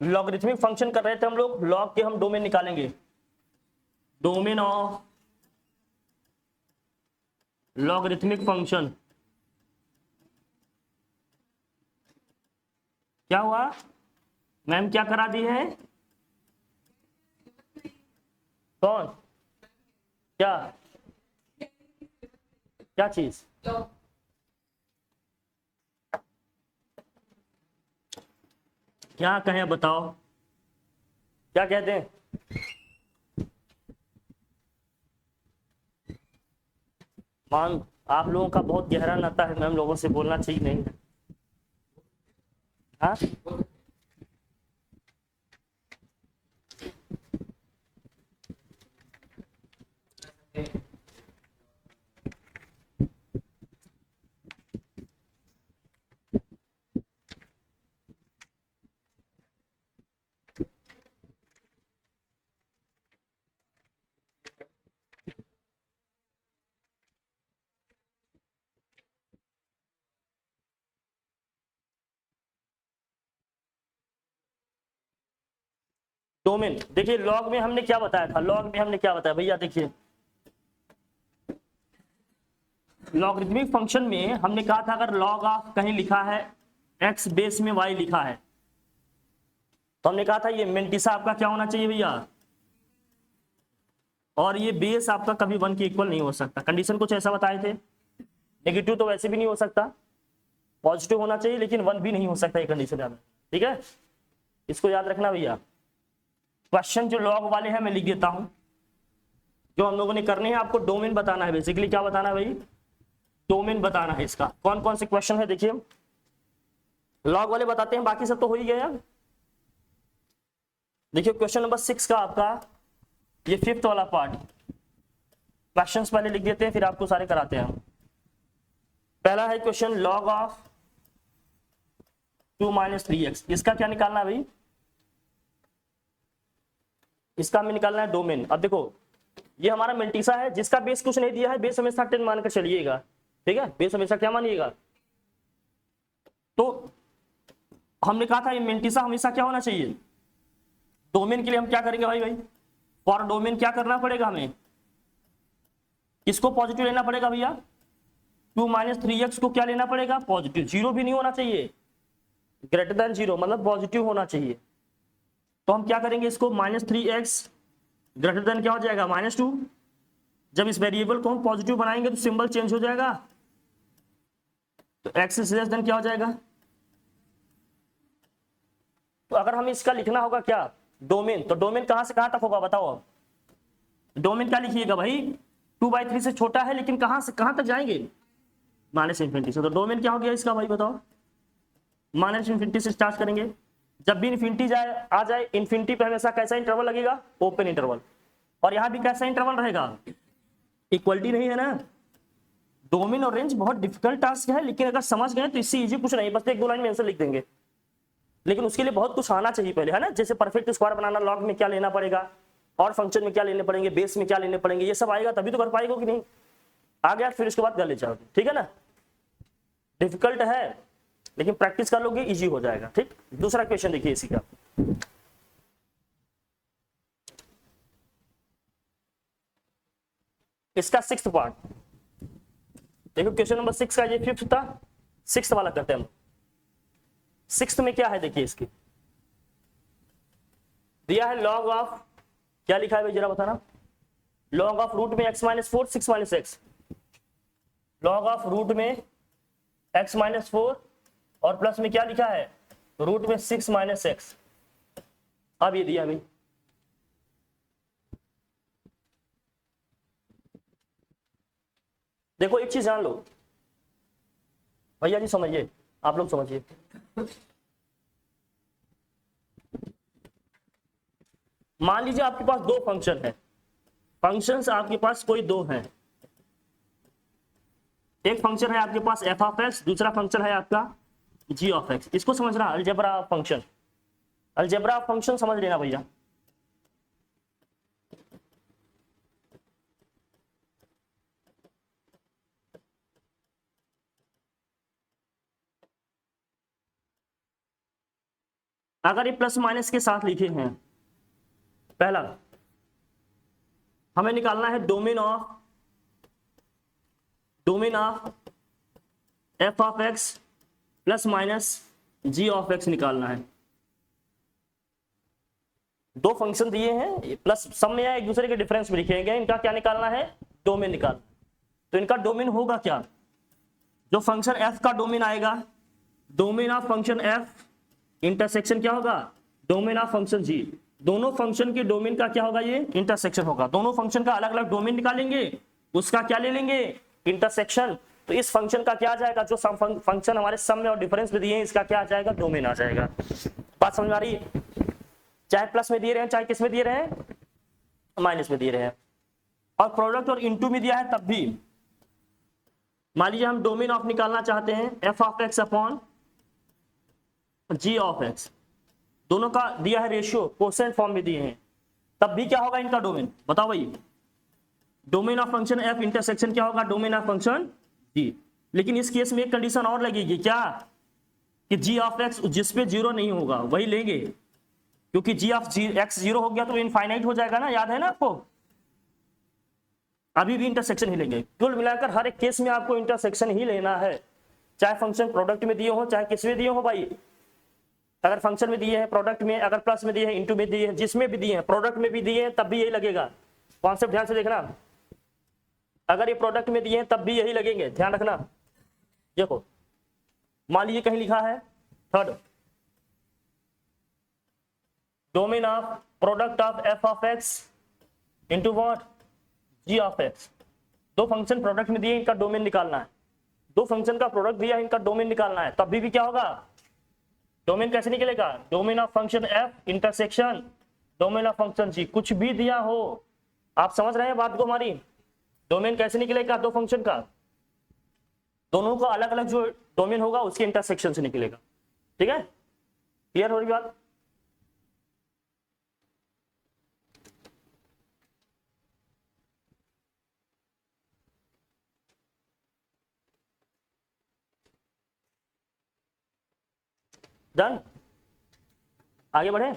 Logarithmic function कर रहे थे हम लोग, लॉग के हम डोमेन निकालेंगे, डोमेन ऑफ लॉगरिथमिक फंक्शन। क्या हुआ मैम, क्या करा दी है? कौन? क्या क्या चीज? क्या कहें बताओ, क्या कहते हैं? मान, आप लोगों का बहुत गहरा नाता है मैम, लोगों से बोलना चाहिए नहीं? हाँ, डोमेन देखिए, लॉग में हमने क्या बताया था, लॉग में हमने क्या बताया भैया, देखिए लॉगरिथमिक फंक्शन में हमने कहा था अगर लॉग ऑफ कहीं लिखा है एक्स बेस में वाई लिखा है, तो हमने कहा था ये मेंटिसा आपका क्या होना चाहिए भैया, और ये बेस आपका कभी 1 के इक्वल नहीं हो सकता। कंडीशन कुछ ऐसा बताए थे, नेगेटिव तो वैसे भी नहीं हो सकता, पॉजिटिव होना चाहिए लेकिन 1 भी नहीं हो सकता, ये कंडीशन याद, ठीक है, इसको याद रखना भैया। क्वेश्चन जो लॉग वाले हैं मैं लिख देता हूं, जो हम लोगों ने करने हैं, आपको डोमेन बताना है, बेसिकली क्या बताना है भाई, डोमेन बताना है इसका। कौन कौन से क्वेश्चन है देखिए, लॉग वाले बताते हैं, बाकी सब तो हो ही गया। देखिए क्वेश्चन नंबर 6 का आपका ये 5th वाला पार्ट, क्वेश्चंस पहले लिख देते हैं फिर आपको सारे कराते हैं। पहला है क्वेश्चन लॉग ऑफ 2 - 3x, इसका क्या निकालना है भाई, इसका हमें निकालना है डोमेन। अब देखो ये हमारा मेंटिसा है जिसका बेस कुछ नहीं दिया है, बेस हमेशा 10 मानकर चलिएगा, ठीक है, बेस हमेशा क्या मानिएगा। तो हमने कहा था ये मेंटिसा हमेशा क्या होना चाहिए, डोमेन के लिए हम क्या करेंगे भाई, फॉर डोमेन क्या करना पड़ेगा हमें, इसको पॉजिटिव लेना पड़ेगा भैया, 2 - 3x को क्या लेना पड़ेगा, पॉजिटिव, जीरो भी नहीं होना चाहिए, ग्रेटर देन जीरो मतलब पॉजिटिव होना चाहिए। तो हम क्या करेंगे, इसको -3x ग्रेटर देन क्या हो जाएगा, -2। जब इस वेरिएबल को हम पॉजिटिव बनाएंगे तो सिंबल चेंज हो जाएगा, तो x इज लेस देन क्या हो जाएगा। तो अगर हमें इसका लिखना होगा क्या, डोमेन, तो डोमेन कहां से कहां तक होगा बताओ। अब डोमेन क्या लिखिएगा भाई, 2/3 से छोटा है लेकिन कहां से कहां तक जाएंगे, -∞ से। तो डोमेन क्या हो गया इसका भाई बताओ, -∞ से स्टार्ट करेंगे, जब भी इन्फिनिटी जाए आ जाए, इन्फिनिटी पे हमेशा कैसा इंटरवल लगेगा, ओपन इंटरवल, और यहां भी कैसा इंटरवल रहेगा, इक्वलिटी नहीं है ना। डोमेन और रेंज बहुत डिफिकल्ट टास्क है, लेकिन अगर समझ गए तो इससे इजी कुछ नहीं, बस 1-2 लाइन में आंसर लिख देंगे, लेकिन उसके लिए बहुत कुछ आना चाहिए पहले, है ना, जैसे परफेक्ट स्क्वायर बनाना, लॉग में क्या लेना पड़ेगा, और फंक्शन में क्या लेने पड़ेंगे, बेस में क्या लेने पड़ेंगे, ये सब आएगा तभी तो कर पाएगा कि नहीं, आ गया फिर उसके बाद कर ले जाओगे, ठीक है ना। डिफिकल्ट है लेकिन प्रैक्टिस कर लोगे इजी हो जाएगा, ठीक। दूसरा क्वेश्चन देखिए इसी का, इसका 6th पार्ट देखो, क्वेश्चन नंबर 6 का ये 5th था, 6th वाला करते हैं हम। 6th में क्या है देखिए, इसकी दिया है लॉग ऑफ, क्या लिखा है भाई जरा बताना, लॉग ऑफ रूट में x - 4 6 - x, log of root में x - 4 और प्लस में क्या लिखा है, रूट में 6 - x। अब ये दिया भाई, देखो एक चीज जान लो भैया जी, समझिए, आप लोग समझिए, मान लीजिए आपके पास दो फंक्शन है, फंक्शंस आपके पास कोई दो हैं, एक फंक्शन है आपके पास f(x), दूसरा फंक्शन है आपका g(x), इसको समझना अलजेब्रा फंक्शन, अलजेब्रा फंक्शन समझ लेना भैया। अगर ये प्लस माइनस के साथ लिखे हैं, पहला हमें निकालना है domain of F of x plus minus g of x निकालना है। दो फंक्शन दिए हैं, प्लस सम में या एक दूसरे के डिफरेंस में लिखे गए, इनका क्या निकालना है, डोमेन निकालना। तो इनका डोमेन होगा क्या, जो फंक्शन एफ का डोमेन आएगा, domain of function F intersection क्या होगा, डोमेन ऑफ फंक्शन जी। दोनों फंक्शन के डोमेन का क्या होगा, ये इंटरसेक्शन होगा। दोनों फंक्शन का अलग अलग डोमेन निकालेंगे, उसका क्या ले लेंगे, इंटरसेक्शन। तो इस फंक्शन का क्या आ जाएगा, जो फंक्शन हमारे सम में और डिफरेंस में दिए हैं, इसका क्या आ जाएगा, डोमेन आ जाएगा। बात समझ में आ रही है, चाहे प्लस में दिए रहे हैं, चाहे किस में दिए रहे हैं, माइनस में दिए रहे हैं। और प्रोडक्ट और इनटू में दिया है तब भी। मान लीजिए हम डोमेन ऑफ निकालना चाहते हैं, f of x upon g of x, दोनों का दिया है रेशियो, कोसेंट फॉर्म में दिए हैं, तब भी क्या होगा इनका डोमेन, बताओ भाई। Domain of function F intersection क्या होगा, डोमेन ऑफ फंक्शन जी। लेकिन इस केस में एक कंडीशन और लगेगी, क्या, कि जी ऑफ एक्स जिसपे जीरो नहीं होगा वही लेंगे, क्योंकि जी ऑफ एक्स जीरो हो गया तो इनफाइनाइट हो जाएगा ना, याद है ना आपको। अभी भी इंटरसेक्शन ही लेंगे। कुल मिलाकर हर एक केस में आपको इंटरसेक्शन ही लेना है, चाहे फंक्शन प्रोडक्ट में दिए हो, चाहे किस में दिए हो भाई। अगर फंक्शन में दिए हैं, प्रोडक्ट में, अगर प्लस में दिए हैं, इनटू में दिए हैं, जिसमें भी दिए हैं, प्रोडक्ट में भी दिए हैं, तब भी यही लगेगा। कॉन्सेप्ट ध्यान से देखना, अगर ये प्रोडक्ट में दिए हैं तब भी यही लगेंगे, ध्यान रखना। देखो मान लीजिए कहीं लिखा है third, domain of product of F of x into what, g of x. दो फंक्शन प्रोडक्ट में दिए, इनका डोमेन निकालना है। दो फंक्शन का प्रोडक्ट दिया है, इनका डोमेन निकालना है, तब भी क्या होगा, डोमेन कैसे निकलेगा, domain of function F intersection domain of function G. कुछ भी दिया हो, आप समझ रहे हैं बात को हमारी। डोमेन कैसे निकलेगा, दो फंक्शन का, दोनों का अलग अलग जो डोमेन होगा उसके इंटरसेक्शन से निकलेगा। ठीक है, क्लियर हो रही बात। डन, आगे बढ़े।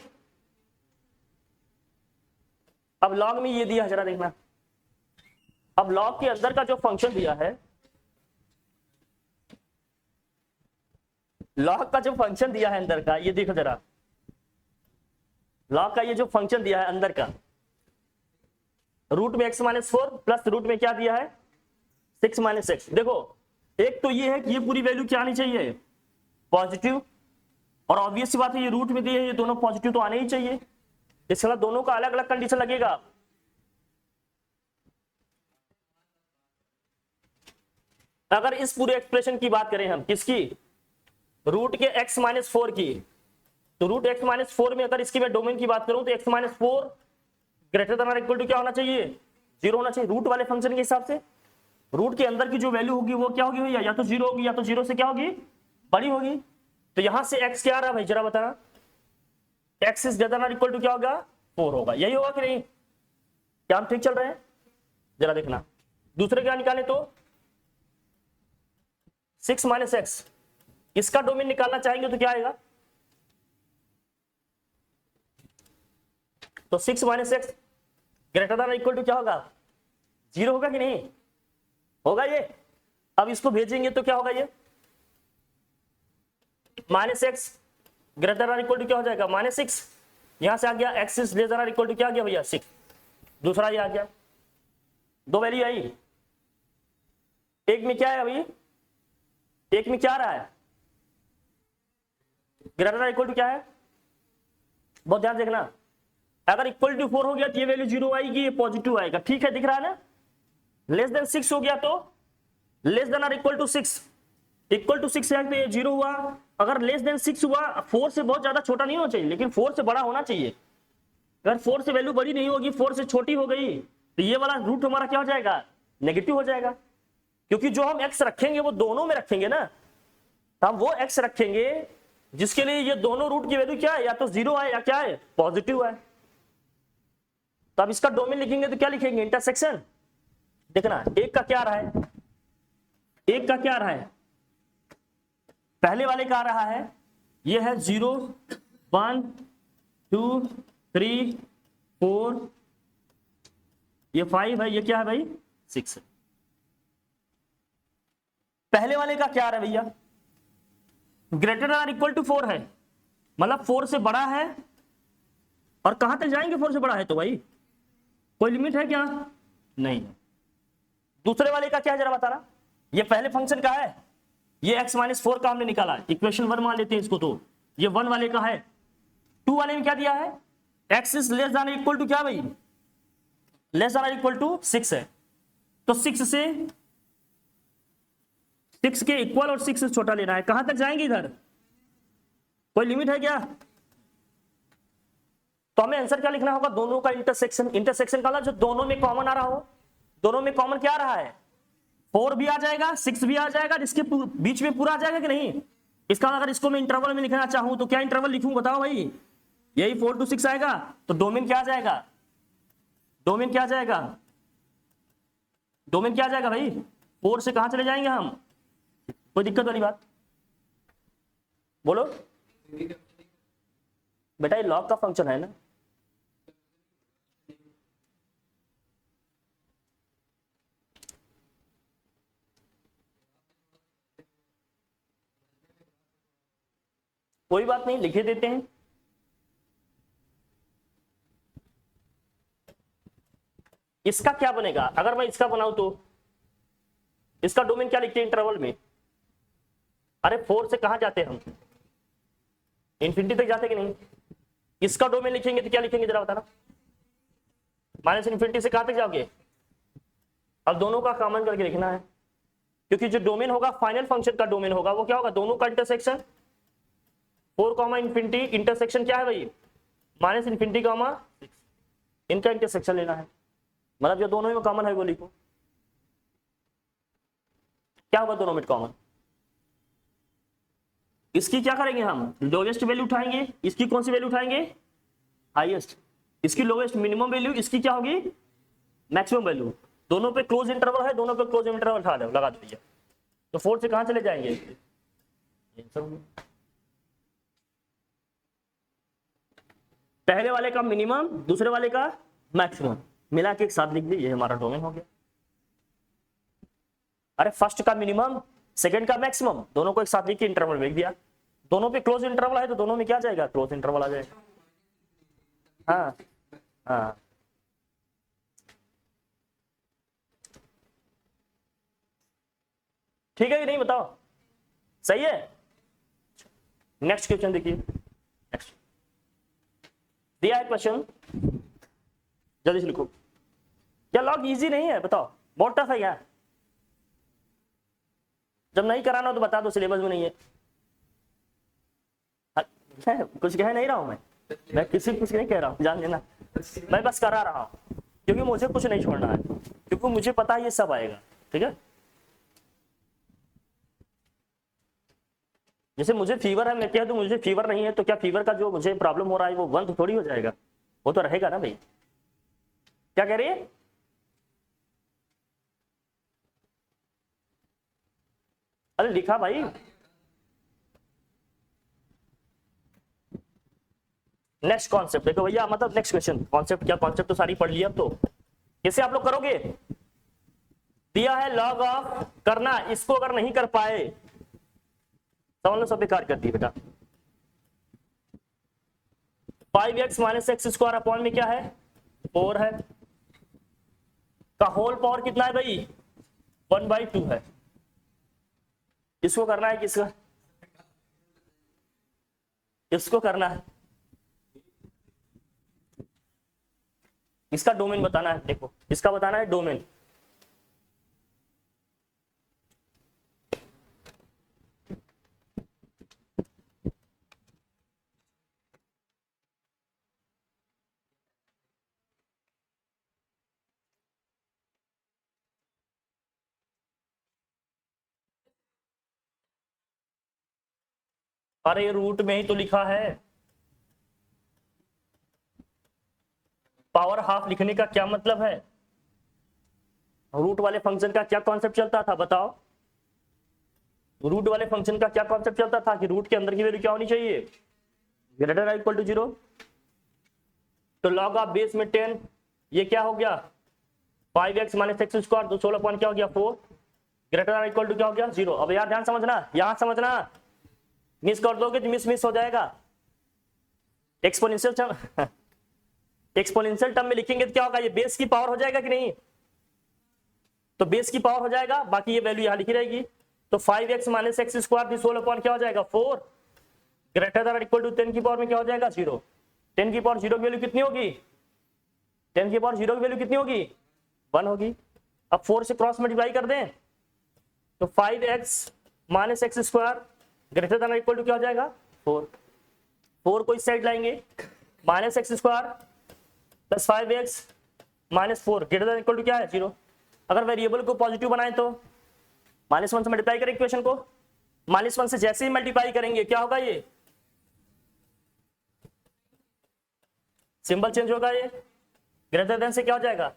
अब लॉग में ये दिया है, जरा देखना। अब लॉग के अंदर का जो फंक्शन दिया है, लॉग का जो फंक्शन दिया है अंदर का, ये देखो जरा, लॉग का ये जो फंक्शन दिया है अंदर का, रूट में x माइनस 4 प्लस रूट में क्या दिया है 6 माइनस एक्स। देखो एक तो ये है कि ये पूरी वैल्यू क्या आनी चाहिए, पॉजिटिव, और ऑब्वियस सी बात है ये रूट में दिए, ये दोनों पॉजिटिव तो आने ही चाहिए। इसके बाद दोनों का अलग अलग कंडीशन लगेगा। अगर इस पूरे एक्सप्रेशन की बात करें हम, किसकी, रूट के x माइनस 4 की, तो रूट x माइनस 4 में अगर इसकी मैं डोमेन की बात करूं तो x माइनस 4 ग्रेटर देन और इक्वल टू क्या होना चाहिए, 0 होना चाहिए। रूट वाले फंक्शन के हिसाब से रूट के अंदर की जो वैल्यू होगी वो क्या होगी भैया, या तो 0 होगी या तो 0 से क्या होगी, बड़ी होगी। तो यहां से x क्या आ रहा है भाई, जरा बताना, x इज ग्रेटर देन और इक्वल टू क्या होगा, 4 होगा। यही होगा कि नहीं, क्या हम ठीक चल रहे हैं, जरा देखना। दूसरे क्या निकाले तो 6 माइनस एक्स, इसका डोमेन निकालना चाहेंगे तो क्या आएगा, तो 6 minus x greater than equal to क्या होगा, 0 होगा कि नहीं होगा ये। अब इसको भेजेंगे तो क्या होगा, ये minus x greater than equal to क्या हो जाएगा, -6। यहां से आ गया x is greater than equal to क्या आ गया भैया, 6। दूसरा ये आ गया, दो वैल्यू आई। एक में क्या है अभी, एक में क्या आ रहा है, ग्रेटर देन इक्वल टू क्या है, बहुत ध्यान देखना। अगर इक्वल टू 4 हो गया तो ये वैल्यू 0 आएगी, ये पॉजिटिव आएगा, ठीक है, दिख रहा है ना। लेस देन 6 हो गया तो लेस देन और इक्वल टू 6, इक्वल टू 6 है तो ये 0 हुआ। अगर लेस देन 6 हुआ, 4 से बहुत ज्यादा छोटा नहीं होना चाहिए, लेकिन 4 से बड़ा होना चाहिए। अगर 4 से वैल्यू बड़ी नहीं होगी, 4 से छोटी हो गई, तो ये वाला रूट हमारा क्या हो जाएगा, नेगेटिव हो जाएगा। क्योंकि जो हम x रखेंगे वो दोनों में रखेंगे ना, तो हम वो x रखेंगे जिसके लिए ये दोनों रूट की वैल्यू क्या है, या तो 0 आए या क्या है, पॉजिटिव आए। तो अब इसका डोमेन लिखेंगे तो क्या लिखेंगे, इंटरसेक्शन। देखना एक का क्या आ रहा है, एक का क्या आ रहा है, पहले वाले का आ रहा है, ये है 0 1 2 3 4, ये 5 है, ये क्या है भाई 6 है। पहले वाले का क्या है भैया, ग्रेटर आर इक्वल टू 4 है, मतलब 4 से बड़ा है। और कहां तक जाएंगे 4 से बड़ा है तो भाई, कोई लिमिट है क्या, नहीं। दूसरे वाले का क्या है जरा बताना, ये पहले फंक्शन का है, ये x माइनस 4 का हमने निकाला है, इक्वेशन 1 मान लेते हैं इसको, तो ये 1 वाले का है। 2 वाले में क्या दिया है, x is less than equal to क्या भाई, लेस देन इक्वल टू 6 है, तो 6 के इक्वल और 6 से छोटा लेना है। कहां तक जाएंगे इधर, कोई लिमिट है क्या, तो हमें आंसर क्या लिखना होगा, दोनों का इंटरसेक्शन। इंटरसेक्शन का जो दोनों में कॉमन आ रहा हो, दोनों में कॉमन क्या आ रहा है, 4 भी आ जाएगा 6 भी आ जाएगा, जिसके बीच में पूरा आ जाएगा कि नहीं। इसका अगर इसको मैं इंटरवल में लिखना चाहूं तो क्या इंटरवल लिखूं बताओ भाई, यही 4 to 6 आएगा, तो डोमेन क्या आ जाएगा, डोमेन क्या आ जाएगा, डोमेन क्या आ जाएगा भाई, 4 से कहां चले जाएंगे हम, कोई दिक्कत वाली बात बोलो बेटा, ये लॉग का फंक्शन है ना। कोई बात नहीं, लिखे देते हैं। इसका क्या बनेगा, अगर मैं इसका बनाऊं तो इसका डोमेन क्या लिखते हैं इंटरवल में, अरे 4 से कहां जाते हैं हम, इंफिनिटी तक जाते कि नहीं। इसका डोमेन लिखेंगे तो क्या लिखेंगे जरा बताना, माइनस इंफिनिटी से कहां तक जाओगे, अब दोनों का कॉमन करके लिखना है, क्योंकि जो डोमेन होगा फाइनल फंक्शन का डोमेन होगा वो क्या होगा, दोनों का इंटरसेक्शन। 4, इंफिनिटी इंटरसेक्शन क्या है भाई, माइनस इंफिनिटी कॉमा 6, इनका इंटरसेक्शन लेना है, मतलब जो दोनों में कॉमन है वो लिखो। क्या होगा दोनों में कॉमन, इसकी क्या करेंगे हम, लोएस्ट वैल्यू उठाएंगे, इसकी कौन सी वैल्यू उठाएंगे, हाईएस्ट, इसकी लोएस्ट मिनिमम वैल्यू, इसकी क्या होगी मैक्सिमम वैल्यू, दोनों पे क्लोज इंटरवल है, दोनों पे क्लोज इंटरवल उठा दो, लगा दीजिए। तो 4 से कहां चले जाएंगे, पहले वाले का मिनिमम, दूसरे वाले का मैक्सिमम, मिला के एक साथ लिख दीजिए, हमारा डोमेन हो गया। अरे फर्स्ट का मिनिमम सेकंड का मैक्सिमम, दोनों को एक साथ लिख के इंटरवल लिख दिया, दोनों पे क्लोज इंटरवल है तो दोनों में क्या जाएगा, क्लोज इंटरवल आ जाएगा। हाँ हाँ, ठीक है कि नहीं बताओ, सही है। नेक्स्ट क्वेश्चन देखिए, नेक्स्ट दिया है क्वेश्चन, जल्दी से लिखो। क्या लॉग इजी नहीं है बताओ, बहुत टफ है क्या, जब नहीं कराना हो तो बता दो, सिलेबस में नहीं है। कुछ कह नहीं रहा हूं मैं किसी कुछ नहीं कह रहा हूं, जान लेना, मैं बस करा रहा हूं, क्योंकि मुझे कुछ नहीं छोड़ना है, क्योंकि मुझे पता है ये सब आएगा, ठीक है। जैसे मुझे फीवर है, मैं कह दूं मुझे फीवर नहीं है, तो क्या फीवर का जो मुझे प्रॉब्लम हो रहा है वो बंद थोड़ी हो जाएगा, वो तो रहेगा ना भाई। क्या कह रही है, अरे लिखा भाई, नेक्स्ट कॉन्सेप्ट देखो भैया, मतलब नेक्स्ट क्वेश्चन, कॉन्सेप्ट क्या, कॉन्सेप्ट तो सारी पढ़ लिया। अब तो कैसे आप लोग करोगे, दिया है लॉग ऑफ करना, इसको अगर नहीं कर पाए समझ लो सब बेकार कर दी बेटा। 5x minus x square upon में क्या है 4 है, का होल पावर कितना है भाई 1/2 है। इसको करना है किसका, इसको करना है, इसका डोमेन बताना है, देखो इसका बताना है डोमेन। अरे रूट में ही तो लिखा है, पावर हाफ लिखने का क्या मतलब है, रूट वाले फंक्शन का क्या कॉन्सेप्ट चलता था बताओ, रूट वाले फंक्शन का क्या कॉन्सेप्ट चलता था कि रूट के अंदर की वैल्यू क्या होनी चाहिए ग्रेटर इक्वल टू 0। तो लॉग ऑफ बेस में 10, ये क्या हो गया 5x माइनस एक्स स्क्वायर, तो 16 पॉइंट क्या हो गया 4, ग्रेटर इक्वल टू क्या हो गया 0। अब यार ध्यान समझना, यहां समझना, मिस कर दोगे तो मिस हो जाएगा। एक्सपोनेंशियल टर्म में लिखेंगे तो क्या होगा, ये बेस की पावर हो जाएगा कि नहीं, तो बेस की पावर हो जाएगा, बाकी ये वैल्यू यहां लिखी रहेगी। तो 5x minus x square 16 point क्या हो जाएगा 4, ग्रेटर देन इक्वल टू 10 की पावर में क्या हो जाएगा 0। 10 की पावर 0 की वैल्यू कितनी होगी, 10 की पावर 0 की वैल्यू कितनी होगी 1 होगी। अब 4 से क्रॉस मल्टीप्लाई कर दें तो 5x minus x square greater than equal to क्या हो जाएगा 4, 4 को इस साइड लाएंगे, minus x square plus 5x minus 4 greater than equal to क्या है 0। अगर वेरिएबल को पॉजिटिव बनाए तो -1 से मल्टीप्लाई करें इक्वेशन को, -1 से जैसे ही मल्टीप्लाई करेंगे क्या होगा, ये सिंबल चेंज होगा, ये ग्रेटर देन से क्या हो जाएगा,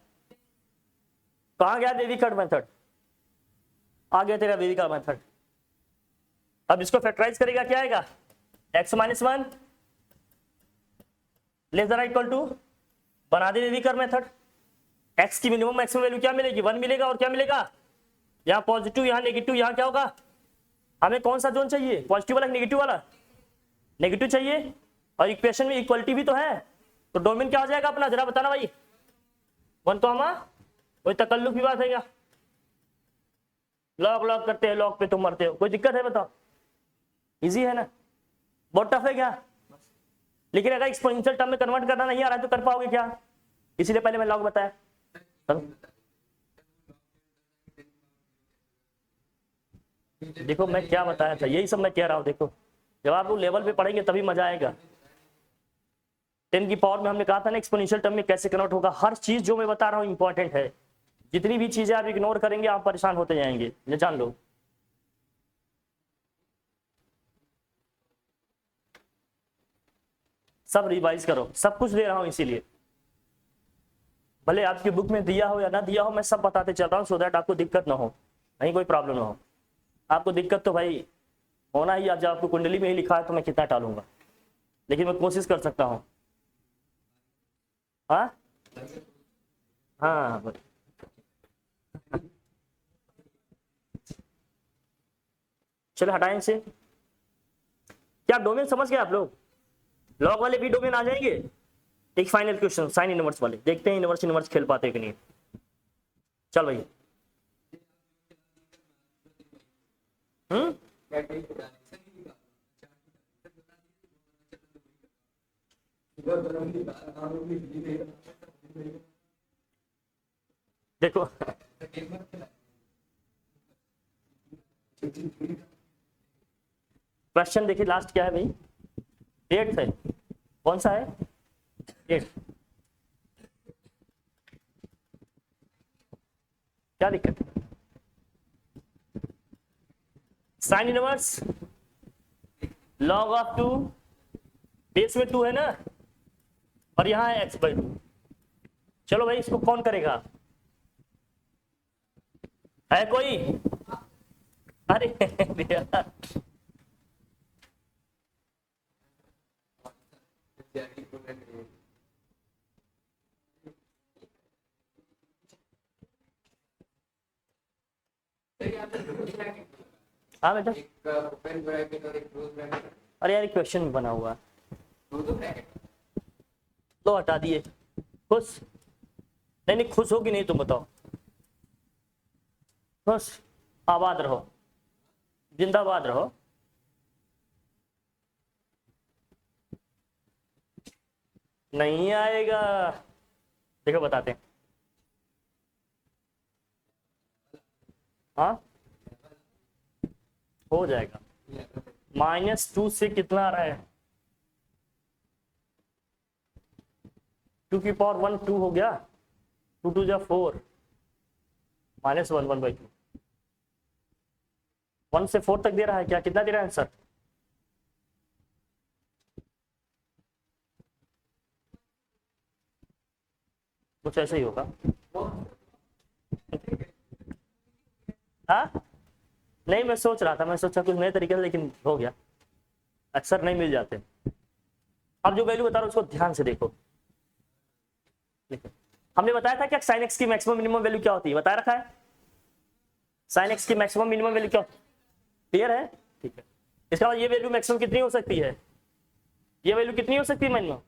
कहां गया वेविकर्ड मेथड, आ गया तेरा वेविकर्ड मेथड। अब इसको फैक्टराइज करेगा क्या आएगा, x minus 1 less than equal to, बना दे वेविकर्ड मेथड, x की मिनिमम मैक्सिमम वैल्यू क्या मिलेगी 1 मिलेगा, और क्या मिलेगा यहाँ पॉजिटिव यहाँ नेगेटिव, यहाँ क्या होगा, हमें कौन सा जोन चाहिए पॉजिटिव वाला नेगेटिव वाला, नेगेटिव चाहिए, और इक्वेशन में इक्वलिटी भी तो है, तो डोमेन क्या हो जाएगा अपना, जरा बताना भाई 1 तो हम कोई तकल्लुफ की बात है क्या, लॉग लॉग करते हैं, लॉग पे तुम मरते हो, कोई दिक्कत है बताओ, इजी है ना, बहुत टफ है क्या, लेकिन अगर एक्सपोनेंशियल टर्म में कन्वर्ट करना नहीं आ रहा है तो कर पाओगे क्या, इसीलिए पहले मैं लॉग बताया। देखो मैं क्या बताया था, यही सब मैं कह रहा हूं, देखो जब आप लोग लेवल पे पढ़ेंगे तभी मजा आएगा। 10 की पावर में हमने कहा था ना एक्सपोनेंशियल टर्म में कैसे कन्वर्ट होगा, हर चीज जो मैं बता रहा हूं इंपॉर्टेंट है, जितनी भी चीजें आप इग्नोर करेंगे आप परेशान होते जाएंगे, ये जान लो। सब रिवाइज करो, सब कुछ दे रहा हूं इसीलिए, भले आपकी बुक में दिया हो या ना दिया हो, मैं सब बताते चल रहा हूं सो दैट आपको दिक्कत ना हो, नहीं कोई प्रॉब्लम ना हो। आपको दिक्कत तो भाई होना ही, जब आपको कुंडली में ही लिखा है तो मैं कितना टालूंगा, लेकिन मैं कोशिश कर सकता हूँ। हाँ हाँ चलो हटाएं से, क्या डोमेन समझ गए आप लोग, लॉग वाले भी डोमेन आ जाएंगे। एक फाइनल क्वेश्चन साइन इनवर्स वाले, देखते हैं इनवर्स इनवर्स खेल पाते हैं कि नहीं। चल भाई देखो क्वेश्चन देखिए लास्ट क्या है भाई, 8 है, कौन सा है 8, क्या दिक्कत है, sine inverse log of 2, base में 2 है ना, और यहां है x/2। चलो भाई इसको कौन करेगा, है कोई, अरे हाँ बेटा, अरे यार क्वेश्चन में बना हुआ तो हटा दिए, खुश नहीं खुश हो कि नहीं तुम बताओ, खुश, आबाद रहो, जिंदाबाद रहो। नहीं आएगा, देखो बताते हैं, हाँ हो जाएगा, -2 से कितना आ रहा है, 2 की पावर 1 2 हो गया, 2 2 जा 4, -1 1/2, 1 से 4 तक दे रहा है क्या, कितना दे रहा है आंसर, कुछ ऐसा ही होगा। हाँ नहीं मैं सोच रहा था, मैं सोचा कुछ नए तरीके से, लेकिन हो गया, अक्सर नहीं मिल जाते। अब जो वैल्यू बता रहा हूं उसको ध्यान से देखो। हमने बताया था कि साइन एक्स की मैक्सिमम मिनिमम वैल्यू क्या होती है, बताया रखा है। साइन एक्स की मैक्सिमम मिनिमम वैल्यू क्या, क्लियर है? ठीक है। इसका मतलब ये वैल्यू मैक्सिमम कितनी हो सकती है, ये वैल्यू कितनी हो सकती है मिनिमम,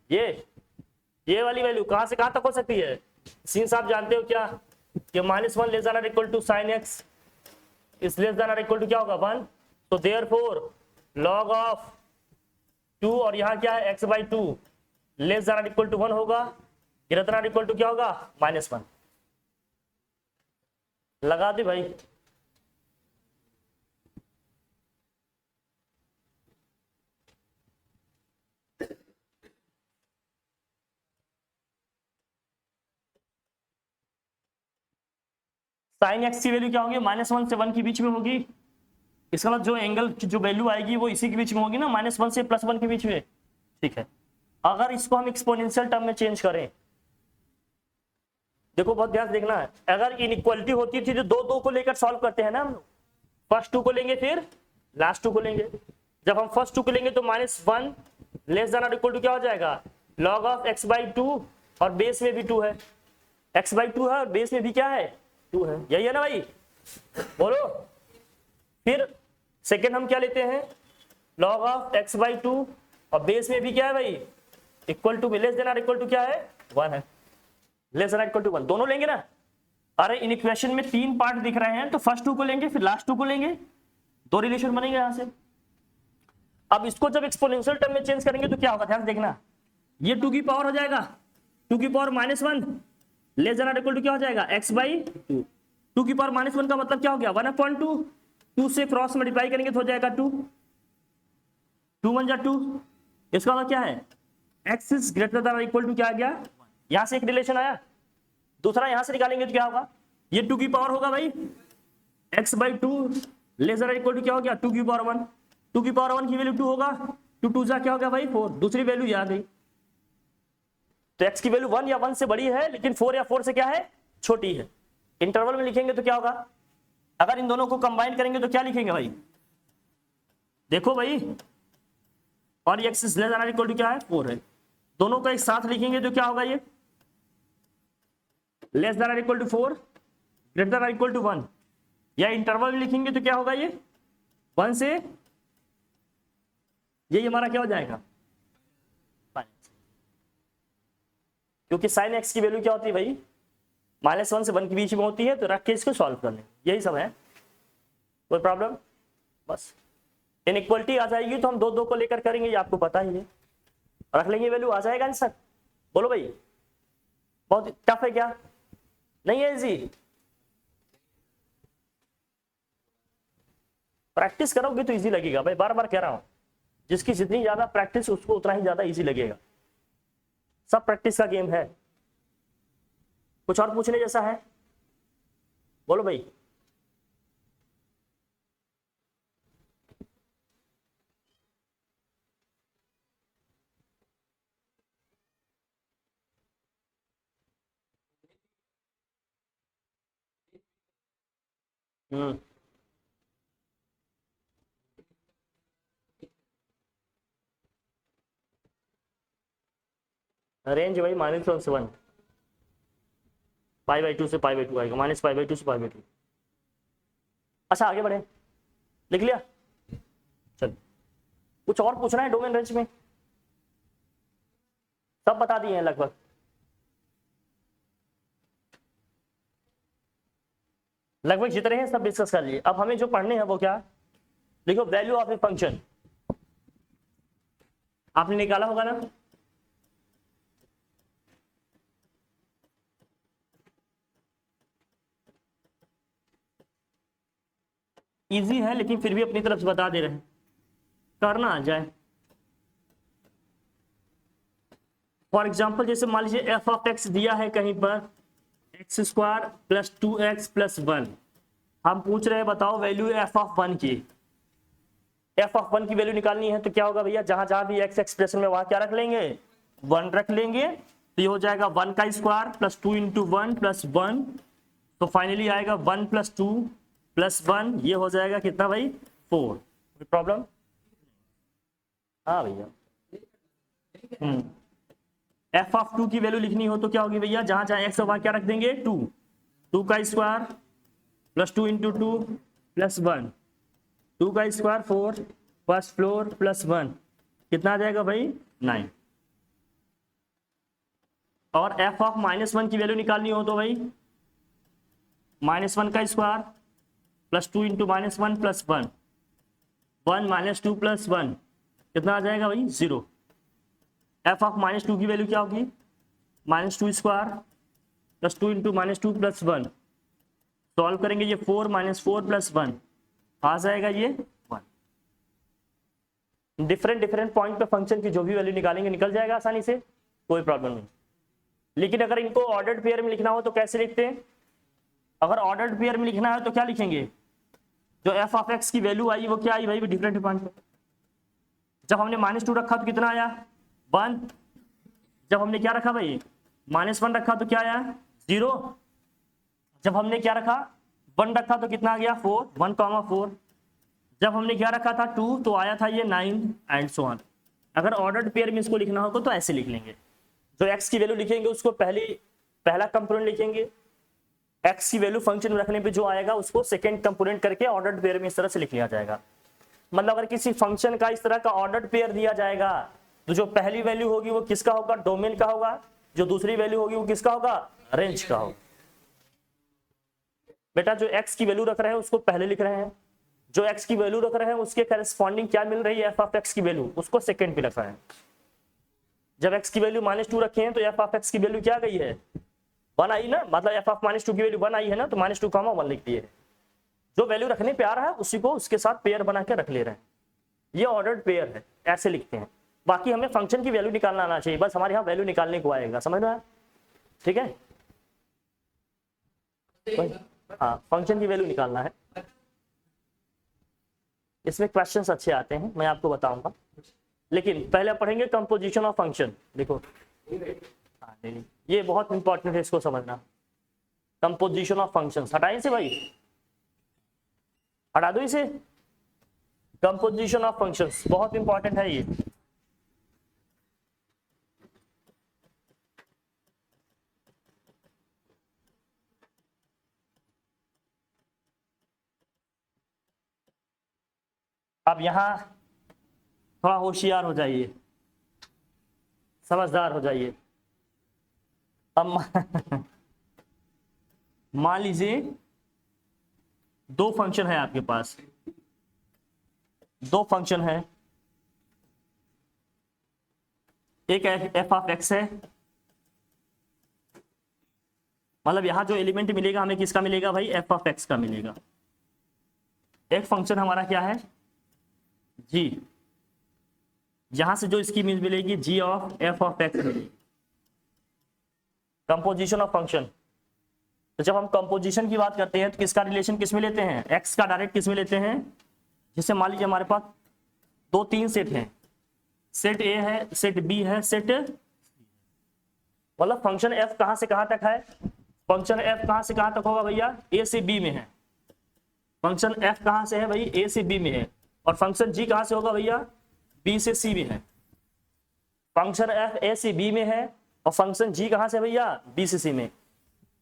ये वाली वैल्यू कहां से कहां तक हो सकती है। सिंस आप जानते हो क्या कि -1 लेस देन और equal to sine x is less than और इक्वल टू क्या होगा 1, तो देयरफॉर log ऑफ 2 और यहाँ क्या है x/2 लेस देन और इक्वल टू 1 होगा, ग्रेटर देन और इक्वल टू क्या होगा -1। लगा दे भाई। साइन एक्स की वैल्यू क्या होगी, -1 से 1 के बीच में होगी। इसका मतलब जो एंगल की जो वैल्यू आएगी वो इसी के बीच में होगी ना, -1 से +1 के बीच में। ठीक है। अगर इसको हम एक्सपोनेंशियल टर्म में चेंज करें, देखो बहुत ध्यान देखना है, अगर इनइक्वालिटी होती थी तो दो को लेकर सॉल्व करते हैं ना हम लोग, फर्स्ट 2 को लेंगे फिर लास्ट 2 को लेंगे। जब हम फर्स्ट 2 को लेंगे तो -1 लेस देन और इक्वल टू क्या हो जाएगा log ऑफ x/2 और बेस में भी 2 है, x/2 है और बेस में भी क्या है 2 है, यही है ना भाई, बोलो। फिर सेकेंड हम क्या लेते हैं log ऑफ x/2 और बेस में भी क्या है भाई इक्वल टू, लेस देन और इक्वल टू क्या है 1 है, लेस देन इक्वल टू 1 दोनों लेंगे ना। अरे इन इक्वेशन में 3 पार्ट दिख रहे हैं तो फर्स्ट 2 को लेंगे फिर लास्ट 2 को लेंगे, 2 रिलेशन बनेंगे यहां से। अब इसको जब एक्सपोनेंशियल टर्म में चेंज करेंगे तो क्या होगा, ध्यान देखना, ये 2 की पावर हो जाएगा 2 की power -1 less than equal to क्या हो जाएगा x/2। 2 की पावर -1 का मतलब क्या हो गया 1/2, 2 से क्रॉस मल्टीप्लाई करेंगे तो हो जाएगा 2, 2 1 जा 2। इसका मतलब क्या है x is greater than equal to क्या आ गया, यहां से एक रिलेशन आया। दूसरा यहां से निकालेंगे तो क्या होगा, ये 2 की पावर होगा भाई x/2 less than equal to क्या हो गया 2 की पावर 1, 2 की पावर 1 की वैल्यू 2 होगा, 2 2 जा क्या हो गया भाई 4, दूसरी वैल्यू याद है। तो x की वैल्यू 1 या 1 से बड़ी है लेकिन 4 या 4 से क्या है छोटी है। इंटरवल में लिखेंगे तो क्या होगा, अगर इन दोनों को कंबाइन करेंगे तो क्या लिखेंगे भाई, देखो भाई, और ये x is less than equal to क्या है 4 है, दोनों को एक साथ लिखेंगे तो क्या होगा, ये less than equal to 4 greater than equal to 1, या इंटरवल में लिखेंगे तो क्या होगा, ये 1 से ये हमारा क्या हो जाएगा, क्योंकि साइन एक्स की वैल्यू क्या होती है भाई -1 से 1 के बीच में होती है, तो रख के इसको सॉल्व कर लें, यही सब है, कोई प्रॉब्लम। बस इनइक्वालिटी आ जाएगी तो हम 2 को लेकर करेंगे, ये आपको पता ही है, रख लेंगे वैल्यू आ जाएगा आंसर। बोलो भाई बहुत टफ है क्या, नहीं है इजी, प्रैक्टिस करोगे तो इजी लगेगा भाई, बार बार कह रहा हूं, जिसकी जितनी ज्यादा प्रैक्टिस उसको उतना ही ज्यादा इजी लगेगा, सब प्रैक्टिस का गेम है। कुछ और पूछने जैसा है, बोलो भाई। रेंज भाई -1 से 1, π/2 से π/2 आएगा, -π/2 से π/2। अच्छा आगे बढ़े, लिख लिया, चल कुछ और पूछना है डोमेन रेंज में, सब बता दिए हैं लगभग। लगभग जितने हैं सब डिस्कस कर लिए। अब हमें जो पढ़ने हैं वो क्या, देखो वैल्यू ऑफ ए फंक्शन आपने निकाला होगा ना, इजी है लेकिन फिर भी अपनी तरफ से बता दे रहे हैं, करना आ जाए। फॉर एग्जाम्पल जैसे मान लीजिए एफ ऑफ एक्स दिया है कहीं पर x² + 2x + 1, हम पूछ रहे हैं बताओ वैल्यू एफ ऑफ 1 की, एफ ऑफ 1 की वैल्यू निकालनी है तो क्या होगा भैया, जहां जहां भी x एक्सप्रेशन में वहां क्या रख लेंगे 1 रख लेंगे, तो ये हो जाएगा 1 का स्क्वायर + 2 × 1 + 1, तो फाइनली आएगा 1 + 2 + 1, ये हो जाएगा कितना भाई 4। कोई प्रॉब्लम, हाँ भैया एफ ऑफ 2 की वैल्यू लिखनी हो तो क्या होगी भैया, जहां जहां एक्स वहां क्या रख देंगे 2, 2 का स्क्वायर प्लस 2 इंटू 2 प्लस 1, 2 का स्क्वायर 4 फर्स्ट फ्लोर प्लस 1 कितना आ जाएगा भाई 9। और एफ ऑफ -1 की वैल्यू निकालनी हो तो भाई -1 का square plus 2 into -1 plus 1, 1 -2 plus 1 कितना आ जाएगा भाई 0। एफ ऑफ -2 की वैल्यू क्या होगी, -2 square plus 2 into -2 plus 1, solve करेंगे ये 4 -4 प्लस 1 आ जाएगा ये 1। डिफरेंट पॉइंट पे फंक्शन की जो भी वैल्यू निकालेंगे निकल जाएगा आसानी से, कोई प्रॉब्लम नहीं। लेकिन अगर इनको ऑर्डर्ड पेयर में लिखना हो तो कैसे लिखते हैं, अगर ऑर्डर्ड पेयर में लिखना है तो क्या लिखेंगे, जो एफ ऑफ एक्स की वैल्यू आई वो क्या आई भाई डिफरेंट पॉइंट पे। जब हमने -2 रखा तो कितना आया 1, जब हमने क्या रखा भाई -1 रखा तो क्या आया 0, जब हमने क्या रखा 1 रखा तो कितना आ गया 4, 1,4, जब हमने क्या रखा था 2 तो आया था ये 9 एंड सो ऑन। अगर ऑर्डर्ड पेयर में इसको लिखना होगा तो ऐसे लिख लेंगे, जो एक्स की वैल्यू लिखेंगे उसको पहला कंपोनेंट लिखेंगे, एक्स की वैल्यू फंक्शन में रखने पे जो आएगा उसको सेकंड कंपोनेंट करके ऑर्डर्ड पेयर में इस तरह से लिख लिया जाएगा। मतलब अगर किसी फंक्शन का इस तरह का ऑर्डर्ड पेयर दिया जाएगा तो जो पहली वैल्यू होगी वो किसका होगा, डोमेन का होगा, जो दूसरी वैल्यू होगी वो किसका होगा, रेंज का होगा। बेटा जो एक्स की वैल्यू रख रहे हैं उसको पहले लिख रहे हैं, जो एक्स की वैल्यू रख रहे हैं उसके करस्पॉन्डिंग क्या मिल रही है एफ ऑफ एक्स की वैल्यू उसको सेकंड पे रख रहे हैं। जब एक्स की वैल्यू -2 रखे हैं तो एफ ऑफ एक्स की वैल्यू क्या गई है 1 आई ना, मतलब एफ ऑफ -2 की वैल्यू 1 आई है ना, तो -2 कॉमा 1 लिख दिए। जो वैल्यू रखने पे आ रहा है उसी को उसके साथ पेयर बना के रख ले रहे हैं, ये ऑर्डर्ड पेयर है, ऐसे लिखते हैं। बाकी हमें फंक्शन की वैल्यू निकालना आना चाहिए, बस हमारे यहाँ वैल्यू निकालने को आएगा, समझ में आया, ठीक है। हाँ फंक्शन की वैल्यू निकालना है, इसमें क्वेश्चंस अच्छे आते हैं मैं आपको बताऊंगा, लेकिन पहले पढ़ेंगे कंपोजिशन ऑफ फंक्शन। देखो ये बहुत इंपॉर्टेंट है, इसको समझना। कंपोजिशन ऑफ फंक्शंस हटाएं से भाई, हटा दो इसे। कंपोजिशन ऑफ फंक्शंस बहुत इंपॉर्टेंट है ये। अब यहां थोड़ा होशियार हो जाइए, समझदार हो जाइए। अब मान लीजिए दो फंक्शन है आपके पास, दो फंक्शन है, एक एफ ऑफ एक्स है, मतलब यहां जो एलिमेंट मिलेगा हमें किसका मिलेगा भाई एफ ऑफ एक्स का मिलेगा। एक फंक्शन हमारा क्या है जी, यहां से जो इसकी इमेज मिलेगी जी ऑफ एफ ऑफ एक्स मिलेगी। कंपोजिशन ऑफ फंक्शन, तो जब हम कंपोजिशन की बात करते हैं तो किसका रिलेशन किस में लेते हैं, एक्स का डायरेक्ट किस में लेते हैं। जैसे मान लीजिए हमारे पास 2-3 सेट हैं, सेट ए है, सेट बी है, सेट, मतलब फंक्शन एफ कहां से कहां तक है, फंक्शन एफ कहां से कहां तक होगा भैया ए से बी में है, फंक्शन एफ कहां से है भाई ए से बी में है, और फंक्शन जी कहां से होगा भैया बी से सी में है। फंक्शन एफ ए से बी में है और फंक्शन जी कहां से भैया बी से सी में।